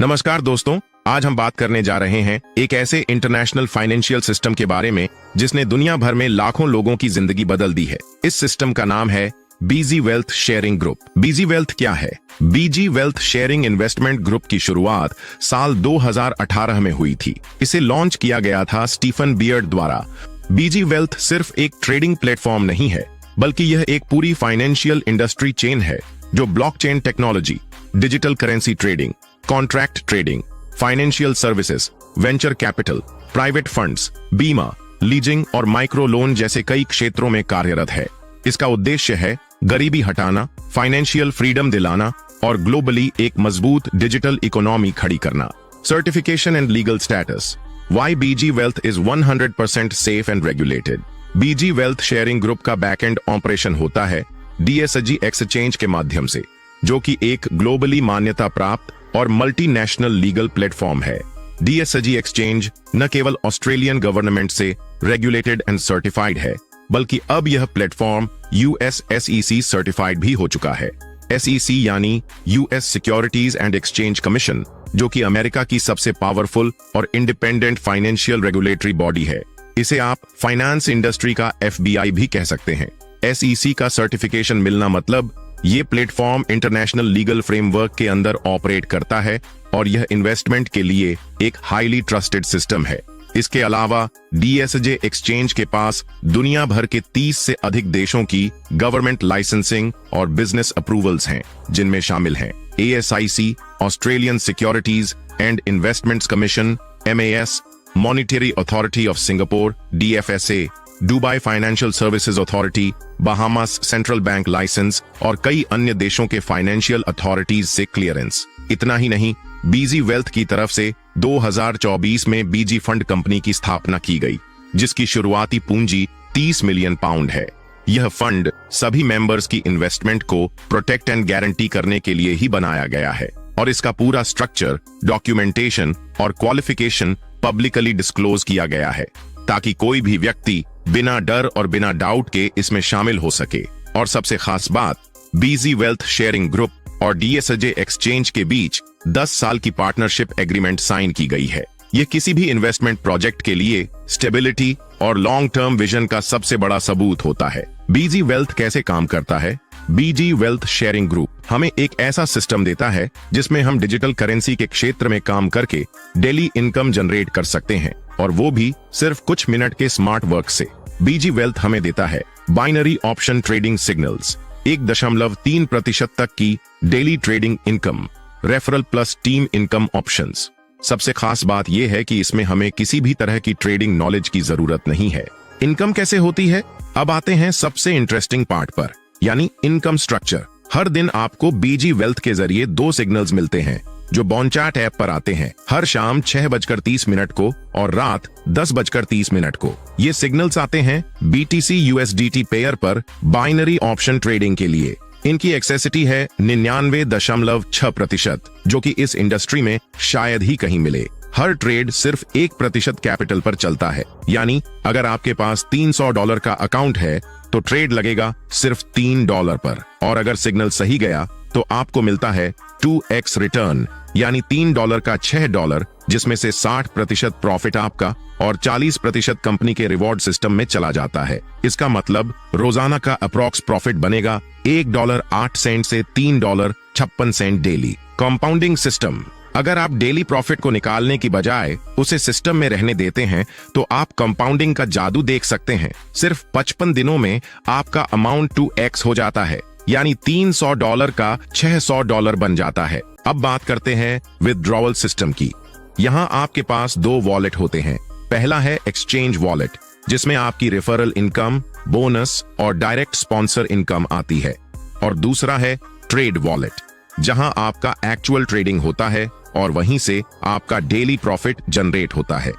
नमस्कार दोस्तों, आज हम बात करने जा रहे हैं एक ऐसे इंटरनेशनल फाइनेंशियल सिस्टम के बारे में जिसने दुनिया भर में लाखों लोगों की जिंदगी बदल दी है। इस सिस्टम का नाम है बीजी वेल्थ शेयरिंग ग्रुप। बीजी वेल्थ क्या है? बीजी वेल्थ शेयरिंग इन्वेस्टमेंट ग्रुप की शुरुआत साल 2018 में हुई थी। इसे लॉन्च किया गया था स्टीफन बियर्ड द्वारा। बीजी वेल्थ सिर्फ एक ट्रेडिंग प्लेटफॉर्म नहीं है, बल्कि यह एक पूरी फाइनेंशियल इंडस्ट्री चेन है जो blockchain technology, digital currency trading, contract trading, financial services, venture capital, private funds, बीमा, लीजिंग और माइक्रो लोन जैसे कई क्षेत्रों में कार्यरत है। इसका उद्देश्य है गरीबी हटाना, फाइनेंशियल फ्रीडम दिलाना और ग्लोबली एक मजबूत डिजिटल इकोनॉमी खड़ी करना। Certification and legal status. Why BG Wealth is 100% safe and regulated? BG Wealth sharing group का बैकएंड ऑपरेशन होता है DSG एक्सचेंज के माध्यम से, जो कि एक ग्लोबली मान्यता प्राप्त और मल्टीनेशनल लीगल प्लेटफॉर्म है। DSG एक्सचेंज न केवल ऑस्ट्रेलियन गवर्नमेंट से रेगुलेटेड एंड सर्टिफाइड है, बल्कि अब यह प्लेटफॉर्म US SEC सर्टिफाइड भी हो चुका है। SEC यानी US securities and exchange commission, जो कि अमेरिका की सबसे पावरफुल और इंडिपेंडेंट फाइनेंशियल रेगुलेटरी बॉडी है। इसे आप फाइनेंस इंडस्ट्री का FBI भी कह सकते हैं। SEC का सर्टिफिकेशन मिलना मतलब ये प्लेटफॉर्म इंटरनेशनल लीगल फ्रेमवर्क के अंदर ऑपरेट करता है और यह इन्वेस्टमेंट के लिए एक हाईली ट्रस्टेड सिस्टम है। इसके अलावा DSG एक्सचेंज के पास दुनिया भर के 30 से अधिक देशों की गवर्नमेंट लाइसेंसिंग और बिजनेस अप्रूवल्स हैं, जिनमें शामिल हैं ASIC, Australian securities and investments commission, MAS, monetary authority of Singapore, DFSA, Dubai financial services authority, Bahamas central bank licence और कई अन्य देशों के फाइनेंशियल अथॉरिटीज से क्लियरेंस। इतना ही नहीं, बीजी वेल्थ की तरफ से 2024 में बीजी फंड कंपनी की स्थापना की गई, जिसकी शुरुआती पूंजी 30 मिलियन पाउंड है। यह फंड सभी मेंबर्स की इन्वेस्टमेंट को प्रोटेक्ट एंड गारंटी करने के लिए ही बनाया गया है और इसका पूरा स्ट्रक्चर, डॉक्यूमेंटेशन और क्वालिफिकेशन पब्लिकली डिस्क्लोज किया गया है, ताकि कोई भी व्यक्ति बिना डर और बिना डाउट के इसमें शामिल हो सके। और सबसे खास बात, बीजी वेल्थ शेयरिंग ग्रुप और DSG एक्सचेंज के बीच 10 साल की पार्टनरशिप एग्रीमेंट साइन की गई है। यह किसी भी इन्वेस्टमेंट प्रोजेक्ट के लिए स्टेबिलिटी और लॉन्ग टर्म विजन का सबसे बड़ा सबूत होता है। बीजी वेल्थ कैसे काम करता है? बीजी वेल्थ शेयरिंग ग्रुप हमें एक ऐसा सिस्टम देता है जिसमें हम डिजिटल करेंसी के क्षेत्र में काम करके डेली इनकम जनरेट कर सकते हैं, और वो भी सिर्फ कुछ मिनट के स्मार्ट वर्क से। बीजी वेल्थ हमें देता है बाइनरी ऑप्शन ट्रेडिंग सिग्नल्स, 1.3% तक की daily trading income, referral plus team income options. सबसे खास बात यह है कि इसमें हमें किसी भी तरह की ट्रेडिंग नॉलेज की जरूरत नहीं है। इनकम कैसे होती है? अब आते हैं सबसे इंटरेस्टिंग पार्ट पर, यानी इनकम स्ट्रक्चर। हर दिन आपको बीजी वेल्थ के जरिए 2 सिग्नल्स मिलते हैं जो बॉन्चार्ट ऐप पर आते हैं, हर शाम 6:30 को और रात 10:30 को। ये सिग्नल्स आते हैं BTC USDT पेयर पर बाइनरी ऑप्शन ट्रेडिंग के लिए। इनकी एक्सेसिटी है 99.6%, जो कि इस इंडस्ट्री में शायद ही कहीं मिले। हर ट्रेड सिर्फ 1% कैपिटल पर चलता है, यानी अगर आपके पास $300 का अकाउंट है तो ट्रेड लगेगा सिर्फ $3 पर, और अगर सिग्नल सही गया तो आपको मिलता है 2x रिटर्न, यानी $3 का $6, जिसमें से 60% प्रॉफिट आपका और 40% कंपनी के रिवॉर्ड सिस्टम में चला जाता है। इसका मतलब रोजाना का अप्रॉक्स प्रॉफिट बनेगा $1.08 से $3.56 डेली। Compounding system. अगर आप डेली प्रॉफिट को निकालने की बजाय उसे सिस्टम में रहने देते हैं तो आप कंपाउंडिंग का जादू देख सकते हैं। सिर्फ 55 दिनों में आपका अमाउंट 2x हो जाता है, यानी $300 का $600 बन जाता है। अब बात करते हैं विथड्रॉवल सिस्टम की। यहाँ आपके पास 2 वॉलेट होते हैं। पहला है एक्सचेंज वॉलेट, जिसमें आपकी रेफरल इनकम, बोनस और डायरेक्ट स्पॉन्सर इनकम आती है, और दूसरा है ट्रेड वॉलेट, जहां आपका एक्चुअल ट्रेडिंग होता है और वहीं से आपका डेली प्रॉफिट जनरेट होता है।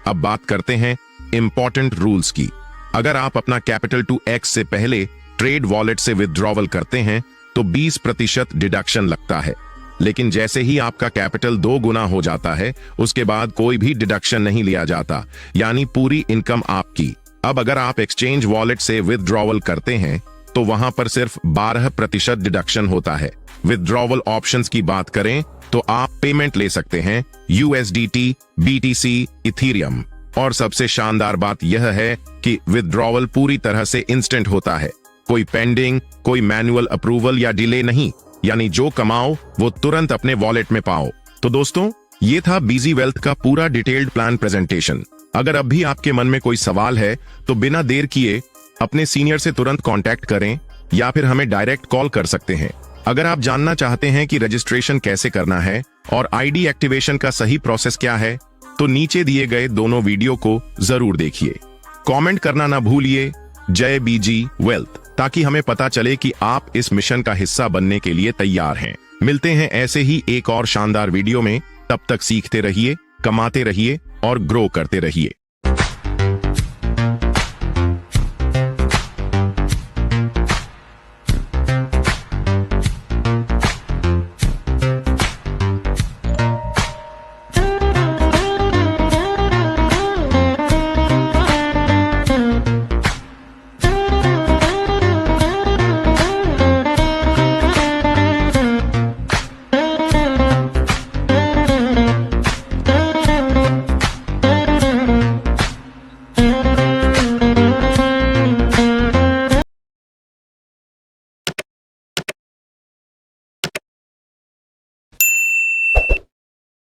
अब बात करते हैं इंपॉर्टेंट रूल्स की। अगर आप अपना कैपिटल 2x से पहले ट्रेड वॉलेट से विथड्रॉवल करते हैं तो 20% डिडक्शन लगता है, लेकिन जैसे ही आपका कैपिटल 2 गुना हो जाता है उसके बाद कोई भी डिडक्शन नहीं लिया जाता, यानी पूरी इनकम आपकी। अब अगर आप एक्सचेंज वॉलेट से विथड्रॉवल करते हैं तो वहां पर सिर्फ 12% डिडक्शन होता है। विथड्रॉवल ऑप्शंस की बात करें तो आप पेमेंट ले सकते हैं USDT, BTC, इथीरियम। और सबसे शानदार बात यह है कि विथड्रॉवल पूरी तरह से इंस्टेंट होता है, कोई पेंडिंग, कोई मैनुअल अप्रूवल या डिले नहीं, यानी जो कमाओ वो तुरंत अपने वॉलेट में पाओ। तो दोस्तों, ये था बीजी वेल्थ का पूरा डिटेल्ड प्लान प्रेजेंटेशन। अगर अब भी आपके मन में कोई सवाल है तो बिना देर किए अपने सीनियर से तुरंत कांटेक्ट करें या फिर हमें डायरेक्ट कॉल कर सकते हैं। अगर आप जानना चाहते हैं कि रजिस्ट्रेशन कैसे करना है और आईडी एक्टिवेशन का सही प्रोसेस क्या है, तो नीचे दिए गए दोनों वीडियो को जरूर देखिए। कमेंट करना ना भूलिए जय बीजी वेल्थ, ताकि हमें पता चले कि आप इस मिशन का हिस्सा बनने के लिए तैयार हैं। मिलते हैं ऐसे ही एक और शानदार वीडियो में। तब तक सीखते रहिए, कमाते रहिए और ग्रो करते रहिए।